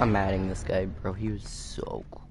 I'm adding this guy, bro. He was so cool.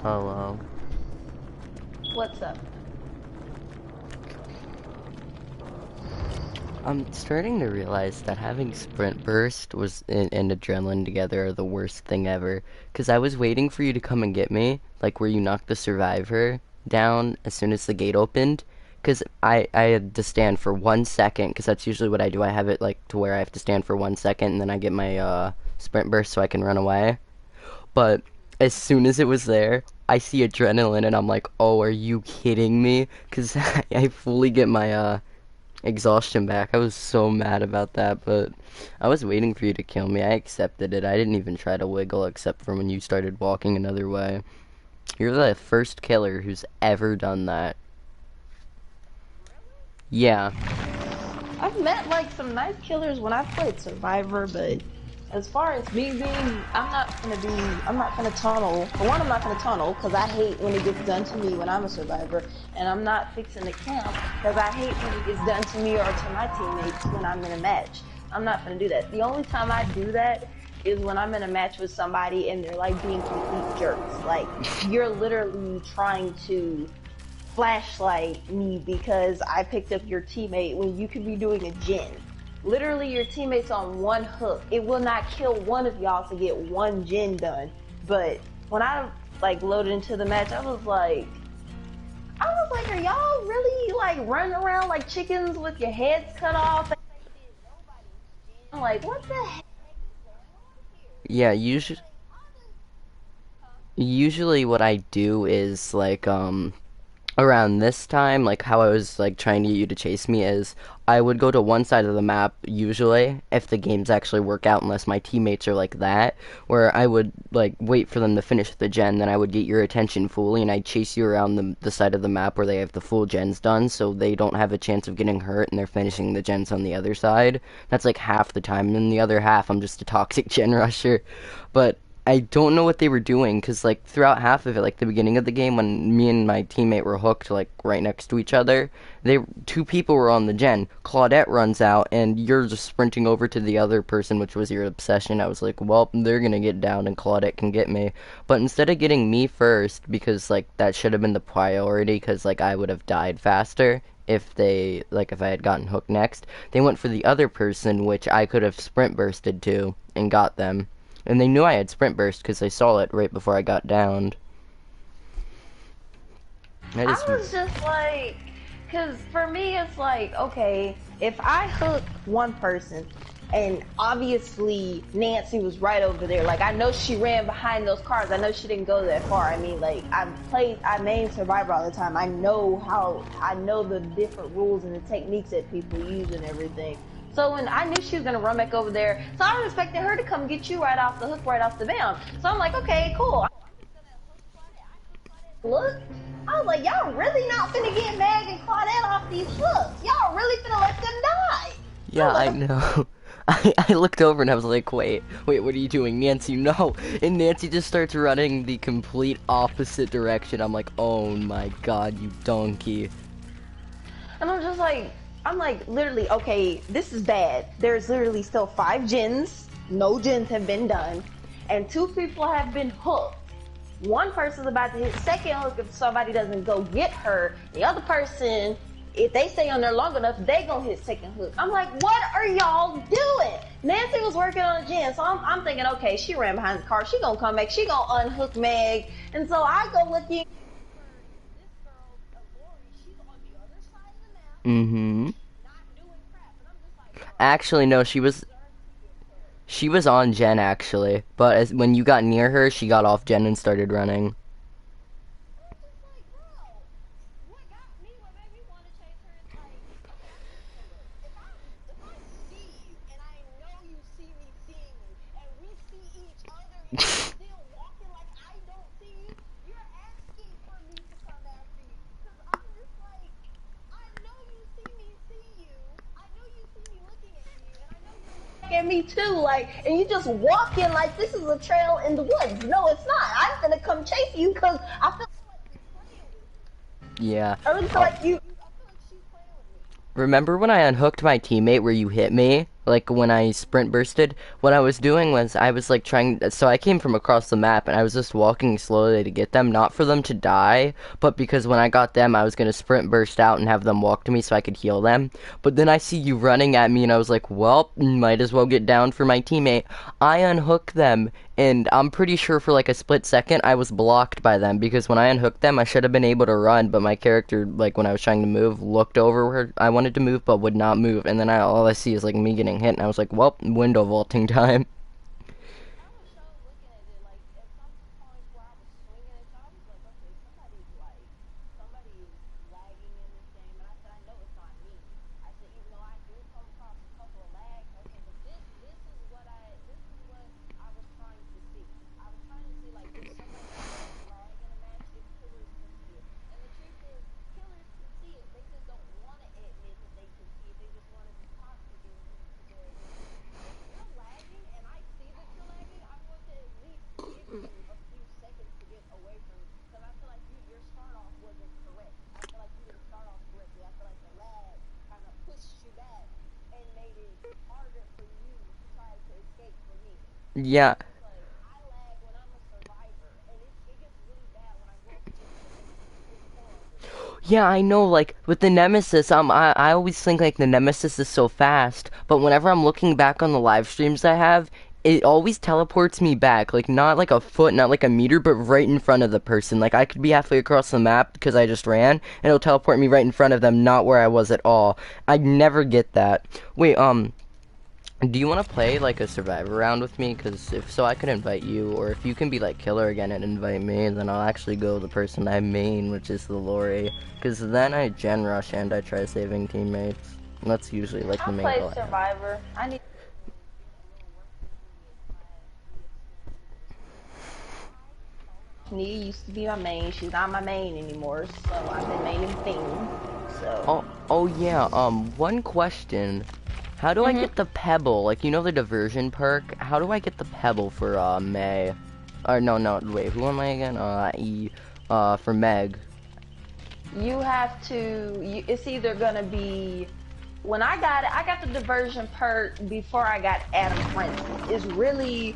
Hello. What's up? I'm starting to realize that having Sprint Burst and Adrenaline together are the worst thing ever. Because I was waiting for you to come and get me, like where you knocked the Survivor down as soon as the gate opened. Because I had to stand for 1 second, because that's usually what I do. I have it like to where I have to stand for 1 second, and then I get my Sprint Burst so I can run away. But as soon as it was there, I see Adrenaline, and I'm like, oh, are you kidding me? Because I fully get my exhaustion back. I was so mad about that, but I was waiting for you to kill me. I accepted it. I didn't even try to wiggle except for when you started walking another way. You're the first killer who's ever done that. Yeah. I've met like some nice killers when I've played Survivor, but as far as me being, I'm not gonna tunnel. For one, I'm not gonna tunnel because I hate when it gets done to me when I'm a survivor, and I'm not fixing the camp because I hate when it gets done to me or to my teammates when I'm in a match. I'm not gonna do that. The only time I do that is when I'm in a match with somebody and they're like being complete jerks. Like, you're literally trying to flashlight me because I picked up your teammate when you could be doing a gen. Literally, your teammate's on one hook. It will not kill one of y'all to get one gen done. But when I like loaded into the match, I was like, are y'all really like running around like chickens with your heads cut off? I'm like, what the heck? Yeah, usually what I do is like around this time, like how I was like trying to get you to chase me is I would go to one side of the map usually if the games actually work out unless my teammates are like that, where I would like wait for them to finish the gen, then I would get your attention fully and I'd chase you around the side of the map where they have the full gens done so they don't have a chance of getting hurt and they're finishing the gens on the other side. That's like half the time, and then the other half I'm just a toxic gen rusher. But I don't know what they were doing because like throughout half of it, like the beginning of the game when me and my teammate were hooked like right next to each other, two people were on the gen. Claudette runs out and you're just sprinting over to the other person, which was your obsession. I was like, well, they're gonna get down and Claudette can get me. But instead of getting me first, because like that should have been the priority, because like I would have died faster if I had gotten hooked next, they went for the other person, which I could have sprint bursted to and got them. And they knew I had sprint burst because they saw it right before I got downed. I was just like, because for me it's like, okay, if I hook one person, and obviously Nancy was right over there, like I know she ran behind those cars, I know she didn't go that far. I mean, like I main Survivor all the time. I know the different rules and the techniques that people use and everything. So when I knew she was gonna run back over there, so I was expecting her to come get you right off the hook, right off the bound. So I'm like, okay, cool. Look, I was like, y'all really not finna get Meg and Claudette off these hooks. Y'all really finna let them die. Yeah, I know. I looked over and I was like, wait, what are you doing, Nancy? No. And Nancy just starts running the complete opposite direction. I'm like, oh my god, you donkey. And I'm like, literally, okay, this is bad. There's literally still 5 gens. No gens have been done. And 2 people have been hooked. One person's about to hit second hook if somebody doesn't go get her. The other person, if they stay on there long enough, they gonna hit second hook. I'm like, what are y'all doing? Nancy was working on a gen, so I'm thinking, okay, she ran behind the car. She gonna come back. She gonna unhook Meg. And so I go looking. Mm-hmm. Actually, no, she was on Jen, actually. But when you got near her, she got off Jen and started running. At me too, like, and you just walk in like this is a trail in the woods. No, it's not. I'm gonna come chase you because I feel Yeah. I really feel like you. Remember when I unhooked my teammate where you hit me? like when I sprint bursted, what I was doing was I was like trying, so I came from across the map and I was just walking slowly to get them, not for them to die, but because when I got them, I was gonna sprint burst out and have them walk to me so I could heal them. But then I see you running at me and I was like, well, might as well get down for my teammate. I unhook them and I'm pretty sure for like a split second I was blocked by them because when I unhooked them I should have been able to run, but my character, like when I was trying to move, looked over where I wanted to move but would not move, and then all I see is like me getting hit and I was like, well, window vaulting time. I was so looking at it like at some points where I was swinging it, so I was like, okay, somebody is lagging in this game, and I said, I know it's not me. I said, even though I do come across a couple of lags, I said, but this is what I was trying to see. I was trying to see like if somebody does lag in a match, if killers can see it. And the truth is, killers can see it. They just don't want to admit that they can see it. They just want to be toxic to their admission. If you're lagging and I see that you're lagging, I'm going to at least give you a few seconds to get away from me because I feel like your start off wasn't correct. I feel like you didn't start off correctly. I feel like the lag kind of pushed you back and made it harder for you to try to escape from me. Yeah. Because I lag when I'm a survivor, and it gets really bad when I go up against the Nemesis. It's horrible. Yeah, I know, like, with the Nemesis, I always think, like, the Nemesis is so fast, but whenever I'm looking back on the live streams I have, it always teleports me back, like, not like a foot, not like a meter, but right in front of the person. Like, I could be halfway across the map because I just ran, and it'll teleport me right in front of them, not where I was at all. I never get that. Wait, do you want to play like a survivor round with me? Because if so, I could invite you, or if you can be like killer again and invite me, then I'll actually go the person I main, which is the Lori. Because then I gen rush and I try saving teammates. And that's usually like the I main play goal I have. Survivor. I need to get a little work in with my ESPN because Nia used to be my main. She's not my main anymore, so I've been maining Thing. So. Oh yeah. One question. How do I Mhm. get the pebble? Like, you know the diversion perk? How do I get the pebble for May? Or no, wait, who am I again? For Meg. You have to. It's either gonna be. When I got it, I got the diversion perk before I got Adam Francis. It's really,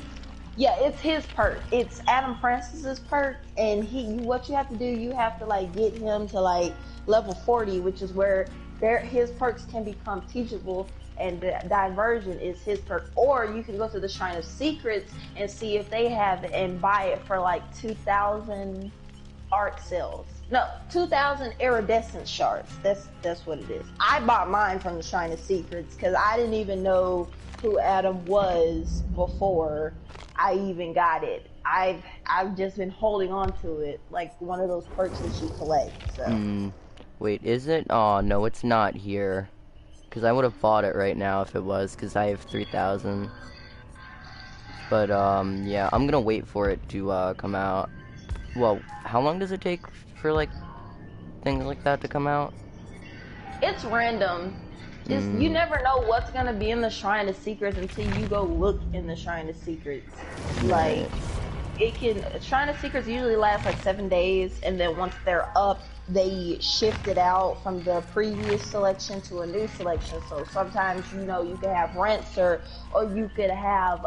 yeah, it's his perk. It's Adam Francis's perk, and what you have to do, you have to like get him to like level 40, which is where his perks can become teachable. And the diversion is his perk, or you can go to the Shrine of Secrets and see if they have it and buy it for like 2,000 arc cells. No, 2,000 iridescent shards. That's what it is. I bought mine from the Shrine of Secrets because I didn't even know who Adam was before I even got it. I've just been holding on to it like one of those perks that you collect. So. Wait, is it? Oh, no, it's not here. Because I would have bought it right now if it was, because I have 3,000. But, yeah, I'm gonna wait for it to, come out. Well, how long does it take for, like, things like that to come out? It's random. You never know what's gonna be in the Shrine of Secrets until you go look in the Shrine of Secrets. Like Right. Shrine of Secrets usually lasts like 7 days, and then once they're up, they shift it out from the previous selection to a new selection. So sometimes you could have Rancer, or you could have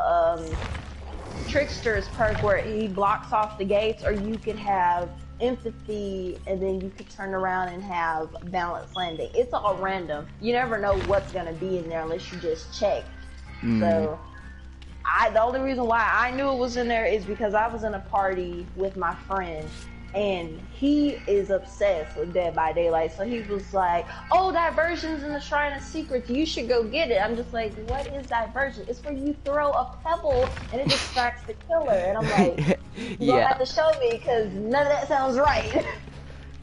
Trickster's perk where he blocks off the gates, or you could have Empathy, and then you could turn around and have Balanced Landing. It's all random. You never know what's gonna be in there unless you just check. So, the only reason why I knew it was in there is because I was in a party with my friend, and he is obsessed with Dead by Daylight. So he was like, "Oh, Diversion's in the Shrine of Secrets. You should go get it." I'm just like, "What is Diversion?" It's where you throw a pebble and it distracts the killer. And I'm like, "You're gonna Yeah. have to show me because none of that sounds right."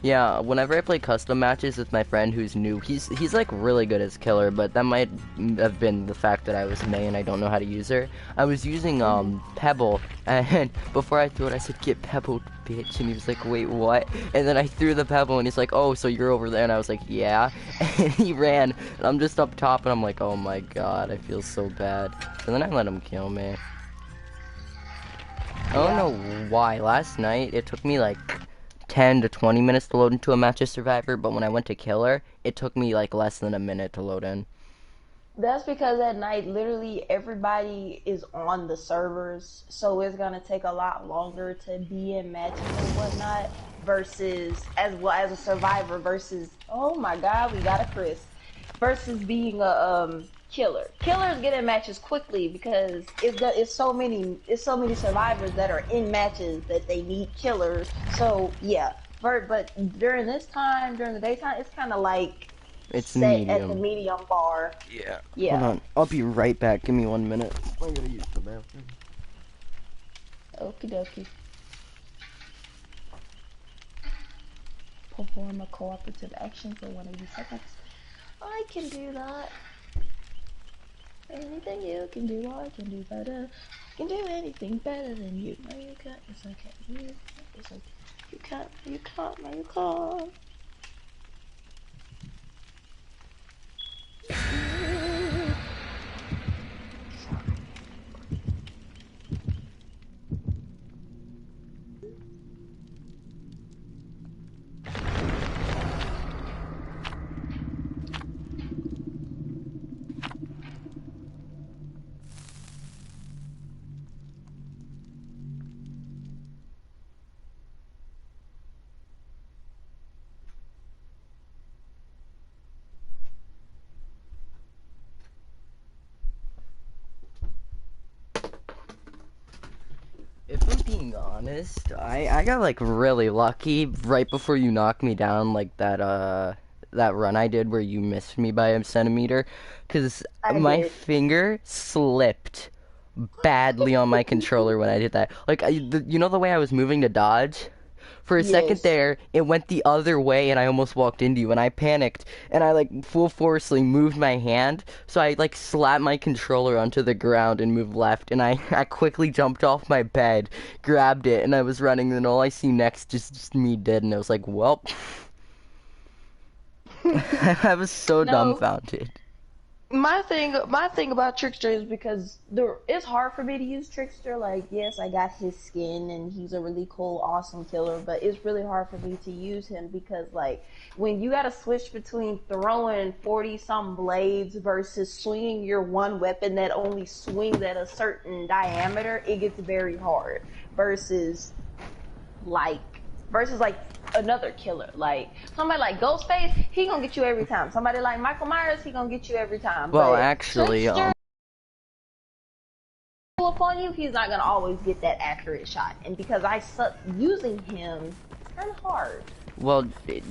Yeah, whenever I play custom matches with my friend who's new, he's like really good as killer, but that might have been the fact that I was May and I don't know how to use her. I was using Pebble, and before I threw it I said, "Get pebbled, bitch," and he was like, "Wait, what?" And then I threw the pebble and he's like, "Oh, so you're over there?" And I was like, "Yeah." And he ran, and I'm just up top and I'm like, "Oh my god, I feel so bad." So then I let him kill me. I don't know why. Last night it took me like 10 to 20 minutes to load into a match of Survivor, but when I went to Killer, it took me like less than a minute to load in. That's because at night, literally everybody is on the servers, so it's gonna take a lot longer to be in matches and whatnot. Versus as well as a survivor. Versus, oh my God, we got a Chris. Versus being a killer. Killers get in matches quickly because it's so many survivors that are in matches that they need killers. So yeah, but during this time, during the daytime, it's kind of like It's set at the medium. medium bar. Yeah. Hold Yeah. on. I'll be right back. Give me 1 minute. I'm gonna use the bathroom. Okie dokie. Perform a cooperative action for 180 seconds. I can do that. Anything you can do, I can do better. I can do anything better than you. No, you can't. It's okay. It's okay. You can't. You can't. No, you can't. If I'm being honest, I got like really lucky right before you knocked me down, like that run I did where you missed me by a centimeter, because I my did. finger slipped badly on my controller when I did that. Like you know the way I was moving to dodge? For a second Yes. there, it went the other way and I almost walked into you and I panicked and I like full forcefully moved my hand. So I like slapped my controller onto the ground and moved left and I quickly jumped off my bed, grabbed it and I was running and all I see next just me dead and I was like, well, I was so No. dumbfounded. My thing about Trickster is because it's hard for me to use Trickster. Like, yes, I got his skin and he's a really cool, awesome killer, but it's really hard for me to use him because, like, when you gotta switch between throwing 40 some blades versus swinging your one weapon that only swings at a certain diameter, it gets very hard. Versus like versus like another killer. Like somebody like Ghostface, he gonna get you every time. Somebody like Michael Myers, he gonna get you every time. Well, But actually, Trickster upon you, he's not gonna always get that accurate shot. And because I suck using him, it's kind of hard. well,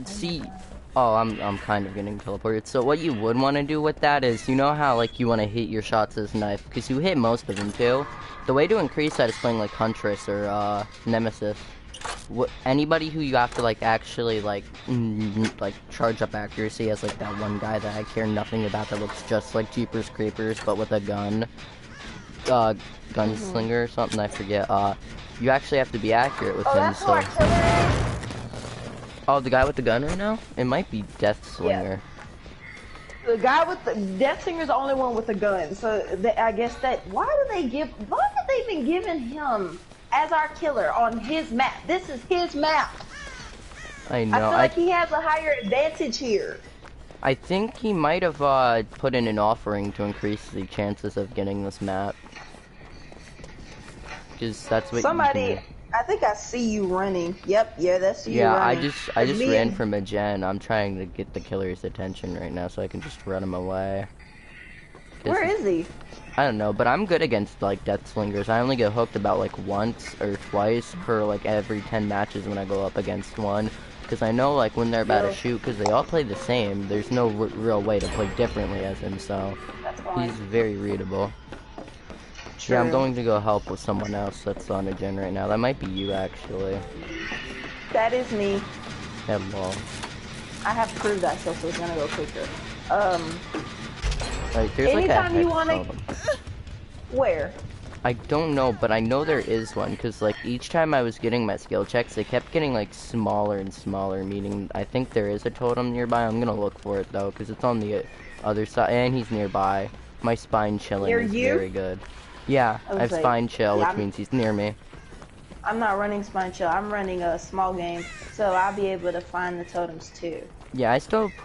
Oh my see, god. oh, I'm kind of getting teleported. So what you would want to do with that is, you know how like you want to hit your shots as knife, because you hit most of them too. The way to increase that is playing like Huntress or Nemesis. Anybody who you have to like actually like charge up accuracy as like that one guy that I care nothing about that looks just like Jeepers Creepers but with a gun, Mhm. gunslinger or something, I forget. You actually have to be accurate with Oh, him. that's who our So, killer oh, the guy with the gun right now, it might be is. Yeah. Deathslinger. The guy with the Death Singer's the only one with a gun. So I guess that why did they even given him as our killer on his map? This is his map. I I know. feel I like he has a higher advantage here. I think he might have put in an offering to increase the chances of getting this map, because that's what you can Somebody, do. I think I see you running. Yep, yeah, that's you Yeah, I running. just I Cause just me ran and from a gen. I'm trying to get the killer's attention right now so I can just run him away. where Cause is he? I don't know, but I'm good against like death slingers. I only get hooked about like once or twice per like every 10 matches when I go up against one. Because I know like when they're about to Yo, shoot, because they all play the same. There's no real way to play differently as him, so that's he's fine. very readable. Yeah, I'm True. going to go help with someone else that's on a gen right now. That might be you actually. That is me. Hello. I have proved that, so it's gonna go quicker. Um, Like there's like a anytime you hex wanna, totem. where? I don't know, but I know there is one, because like each time I was getting my skill checks, they kept getting like smaller and smaller, meaning I think there is a totem nearby. I'm gonna look for it though, because it's on the other side, and he's nearby. My spine chilling Near is you? very good. Yeah, I I was have like, spine chill, yeah, which means he's near me. I'm not running Spine Chill. I'm running a small game, so I'll be able to find the totems too. Yeah,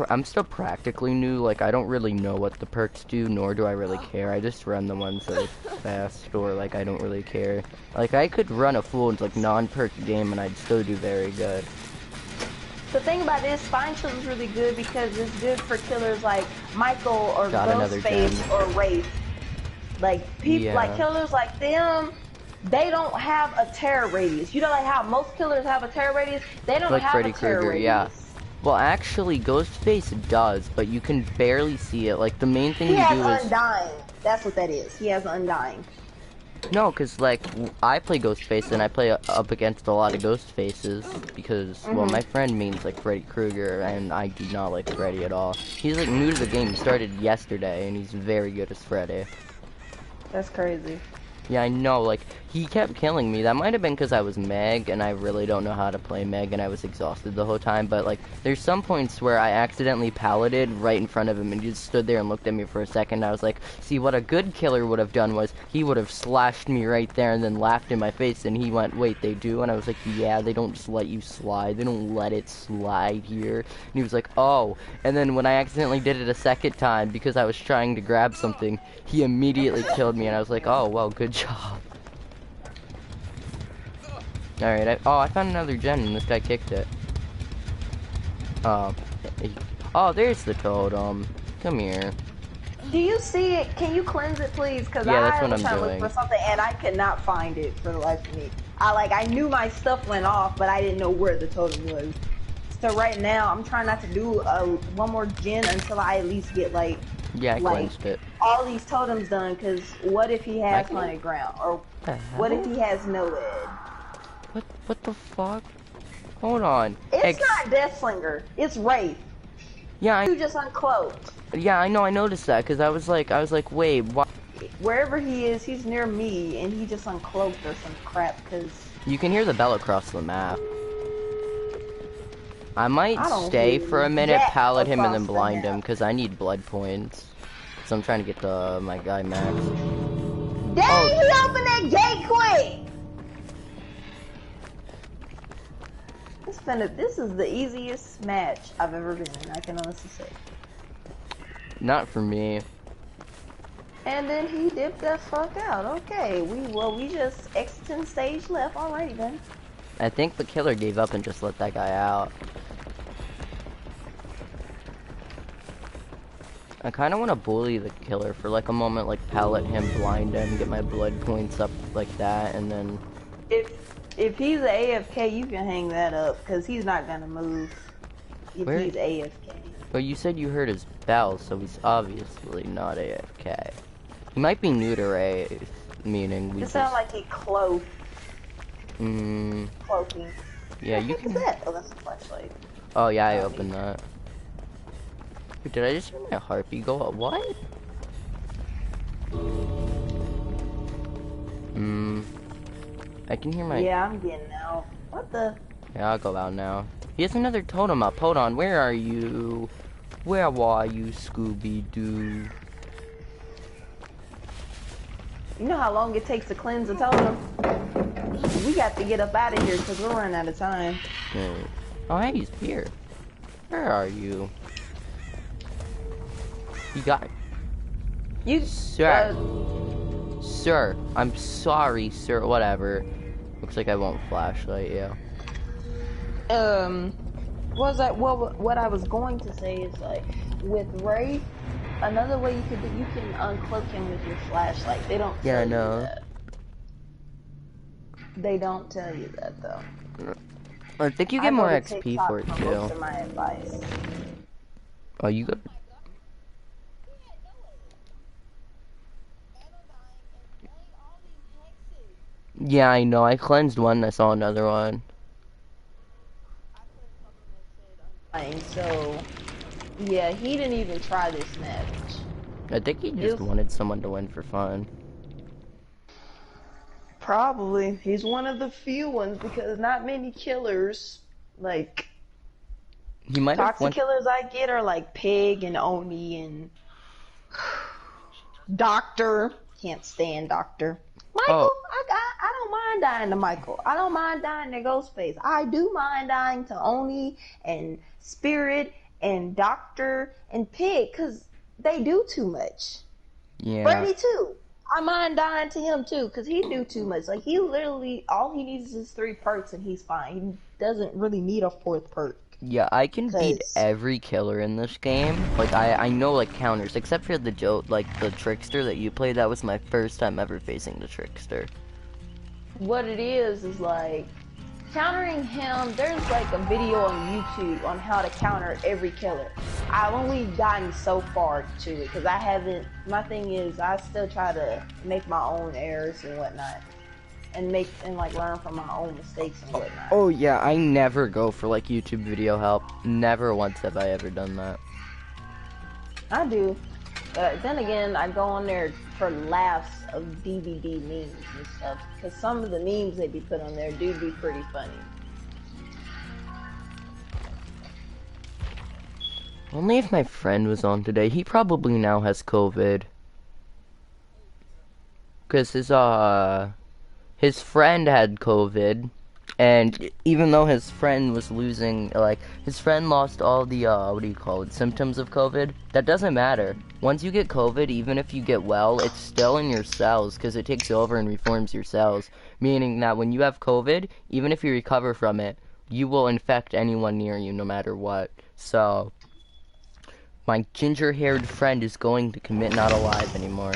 I'm still practically new. Like, I don't really know what the perks do, nor do I really care. I just run the ones that are fast, or like I don't really care. Like, I could run a full like non-perk game, and I'd still do very good. The thing about this, Spine Chill is really good because it's good for killers like Michael or Got another gem. Ghostface or Wraith. Like people, like Yeah, killers like them, they don't have a terror radius. You know, like how most killers have a terror radius. They don't like have a Freddy terror Krueger. Yeah. radius. Well, actually, Ghostface does, but you can barely see it. Like, the main thing He you has do is Undying. That's what that is. He has Undying. no, because like I play Ghostface and I play up against a lot of Ghostfaces because well, my friend means like Freddy Krueger and I do not like Freddy at all. He's like new to the game. He started yesterday and he's very good as Freddy. That's crazy. Yeah, I know, like, he kept killing me. That might have been because I was Meg, and I really don't know how to play Meg, and I was exhausted the whole time, but, like, there's some points where I accidentally paladed right in front of him, and he just stood there and looked at me for a second, and I was like, see, what a good killer would have done was, he would have slashed me right there and then laughed in my face, and he went, wait, they do? And I was like, yeah, they don't just let you slide, they don't let it slide here. And he was like, oh. And then when I accidentally did it a second time, because I was trying to grab something, he immediately killed me, and I was like, oh, well, good job. Alright, I found another gem, and this guy kicked it. Oh, there's the totem. Come here. Do you see it? Can you cleanse it, please? Because Yeah, that's I what was I'm trying to doing. look for something, and I could not find it for the life of me. I knew my stuff went off, but I didn't know where the totem was. So right now, I'm trying not to do one more gen until I at least get like Yeah, I cleansed it. all these totems done. Because what if he has Michael? haunted ground, or The what if hell? he has no ed? What the fuck? Hold on. It's not Deathslinger. It's Wraith. Yeah, You just uncloaked. yeah, I know. I noticed that because I was like, wait, what? Wherever he is, he's near me, and he just uncloaked or some crap. Because You can hear the bell across the map. I might I don't stay hear for a minute, jack pallet him, and across then the blind him map. because I need blood points. So I'm trying to get my guy Max. Dang, Oh. he opened that gate quick! This is the easiest match I've ever been in, I can honestly say. Not for me. And then he dipped that fuck out. Okay, we just exiting stage left. Alrighty then. I think the killer gave up and just let that guy out. I kind of want to bully the killer for like a moment, like pallet him, blind him, get my blood points up like that, and then... If he's AFK, you can hang that up, because he's not gonna move if Where? he's AFK. Well, you said you heard his bell, so he's obviously not AFK. He might be new to Wraith, meaning we It just... sounds like he cloaked. Cloaking. Yeah, you What can... is that? Oh, that's a flashlight. Oh, yeah, I opened that. Wait, did I just hear my heartbeat go up? What? I can hear my... Yeah, I'm getting out. What the? Yeah, I'll go out now. He has another totem up. Hold on, where are you? Where are you, Scooby-Doo? You know how long it takes to cleanse a totem? We got to get up out of here because we're running out of time. Wait. Oh, hey, he's here. Where are you? You got... You, Sir. Sir, I'm sorry, sir. Whatever. Looks like I won't flashlight you. was that what I was going to say is like with Wraith, another way you could do, you can uncloak him with your flashlight. They don't Yeah, I tell know. you that. They don't tell you that though. I think you I get go more to XP TikTok for it most too. of my advice. Oh, you got... Yeah, I know. I cleansed one. I saw another one. So, yeah, he didn't even try this match. I think he just wanted someone to win for fun. Probably. He's one of the few ones because not many killers, like, He might have toxic killers I get are like Pig and Oni and Doctor. Can't stand Doctor. Michael, I don't mind dying to Michael. I don't mind dying to Ghostface. I do mind dying to Oni and Spirit and Doctor and Pig, because they do too much. Yeah. Freddy too. I mind dying to him too, because he do too much. Like, he literally, all he needs is 3 perks and he's fine. He doesn't really need a 4th perk. Yeah, I can beat 'Cause every killer in this game. Like, I know, like, counters, except for the the Trickster that you played. That was my first time ever facing the Trickster. what it is like, countering him, there's like a video on YouTube on how to counter every killer. I've only gotten so far to it, because I haven't, my thing is, I still try to make my own errors and whatnot. And like learn from my own mistakes and whatnot. Oh yeah, I never go for like YouTube video help. Never once have I ever done that. I do. Then again, I go on there for laughs of DVD memes and stuff. Because some of the memes they be put on there do be pretty funny. Only if my friend was on today. He probably now has COVID. Because his friend had COVID, and even though his friend was losing, like, his friend lost all the, what do you call it, symptoms of COVID, that doesn't matter. Once you get COVID, even if you get well, it's still in your cells, because it takes over and reforms your cells. Meaning that when you have COVID, even if you recover from it, you will infect anyone near you, no matter what. So, my ginger-haired friend is going to commit not alive anymore.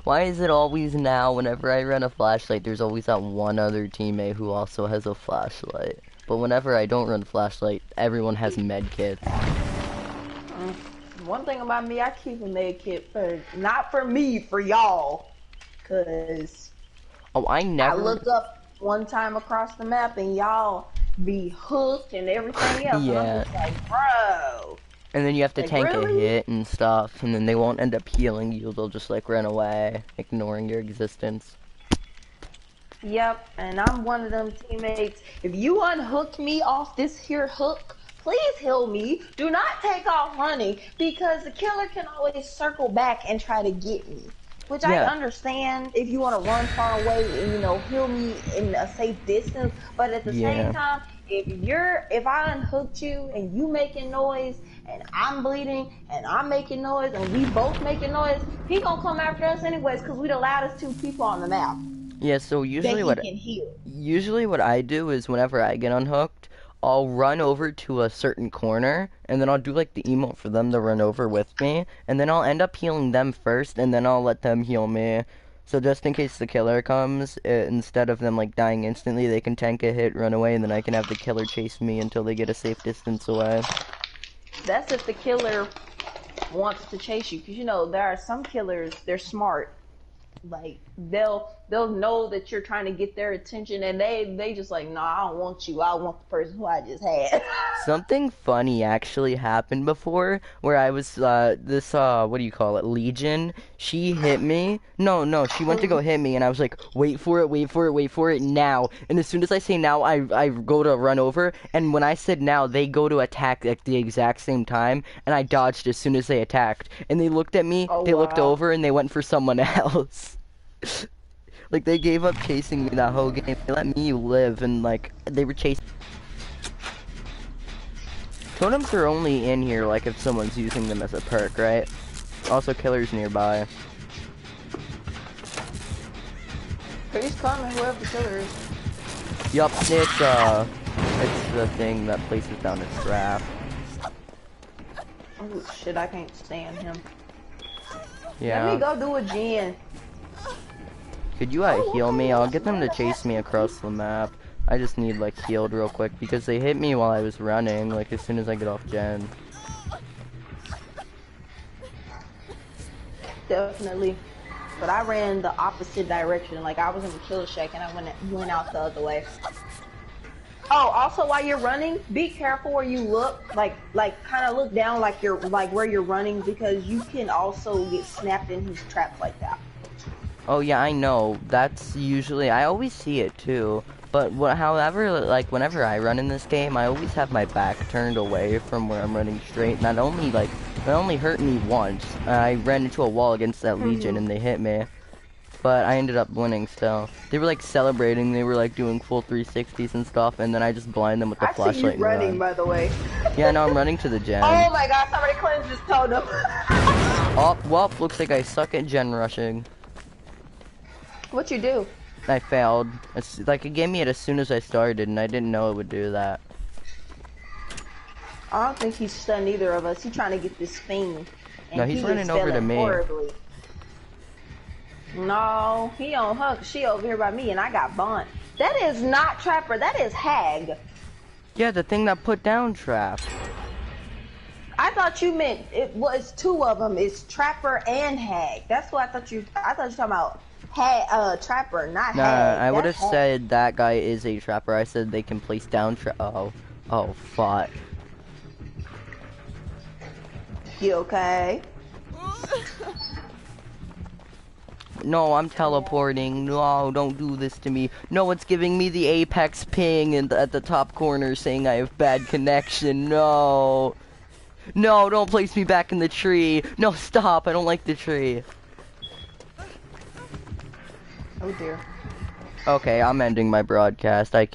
Why is it always now, whenever I run a flashlight, there's always that one other teammate who also has a flashlight? But whenever I don't run flashlight, everyone has med kits. One thing about me, I keep a med kit for, not for me, for y'all. Cause Oh, I I look up one time across the map and y'all be hooked and everything else. Yeah. And I'm just like, bro. And then you have to Like, tank really? a hit and stuff, and then they won't end up healing you, they'll just like run away, ignoring your existence. Yep, and I'm one of them teammates. If you unhook me off this here hook, please heal me. Do not take off running, because the killer can always circle back and try to get me. Which I Yeah. understand if you want to run far away and, you know, heal me in a safe distance. But at the Yeah. same time, if I unhooked you and you making noise and I'm bleeding and I'm making noise and we both making noise, he gonna come after us anyways, because we the loudest 2 people on the map. Yeah, so usually That he can heal. what I do is whenever I get unhooked, I'll run over to a certain corner, and then I'll do like the emote for them to run over with me, and then I'll end up healing them first, and then I'll let them heal me. So just in case the killer comes, instead of them like dying instantly, they can tank a hit, run away, and then I can have the killer chase me until they get a safe distance away. That's if the killer wants to chase you, because you know there are some killers, they're smart. Like they'll know that you're trying to get their attention, and they just like, nah, I don't want you. I want the person who I just had. Something funny actually happened before, where I was, what do you call it, Legion, she hit me, no, she went to go hit me, and I was like, wait for it, now, and as soon as I say now, I go to run over, and when I said now, they go to attack at the exact same time, and I dodged as soon as they attacked, and they looked at me, Oh, they looked wow. over, and they went for someone else. Like, they gave up chasing me that whole game, they let me live, and like, they were chasing. Totems are only in here, like, if someone's using them as a perk, right? Also, killers nearby. He's coming, whoever the killer is. Yup, it's the thing that places down a trap. Oh shit, I can't stand him. Yeah. Let me go do a gen. Could you, heal me? I'll get them to chase me across the map. I just need, like, healed real quick, because they hit me while I was running, like, as soon as I get off gen. Definitely. But I ran the opposite direction. Like, I was in the kill shack and I went out the other way. Oh, also while you're running, be careful where you look. Like kind of look down like you're where you're running, because you can also get snapped in his traps like that. Oh yeah, I know. That's usually, I always see it too. But however, like, whenever I run in this game, I always have my back turned away from where I'm running straight. Not only hurt me once, I ran into a wall against that Legion and they hit me. but I ended up winning still. They were like celebrating, they were like doing full 360s and stuff, and then I just blind them with the I see you flashlight and running, run. by the way. Yeah, no, I'm running to the gen. Oh my god, somebody cleansed just told them. Oh, well, looks like I suck at gen rushing. What you do? I failed. It's like it gave me it as soon as I started, and I didn't know it would do that. I don't think he's stunned either of us. He's trying to get this thing. And No, he's he running is over to failing me. horribly. No, he on her. She over here by me, and I got Bunt. That is not Trapper. That is Hag. Yeah, the thing that put down Trap. I thought you meant it was two of them. It's Trapper and Hag. That's what I thought you. I thought you were talking about Trapper, not Nah, Hag. I would have That's Hag. said that guy is a Trapper. I said they can place down oh, fuck. You okay? No, I'm teleporting. No, don't do this to me. No, it's giving me the Apex ping at the top corner saying I have bad connection. No. No, don't place me back in the tree. No, stop. I don't like the tree. Oh dear. Okay, I'm ending my broadcast. I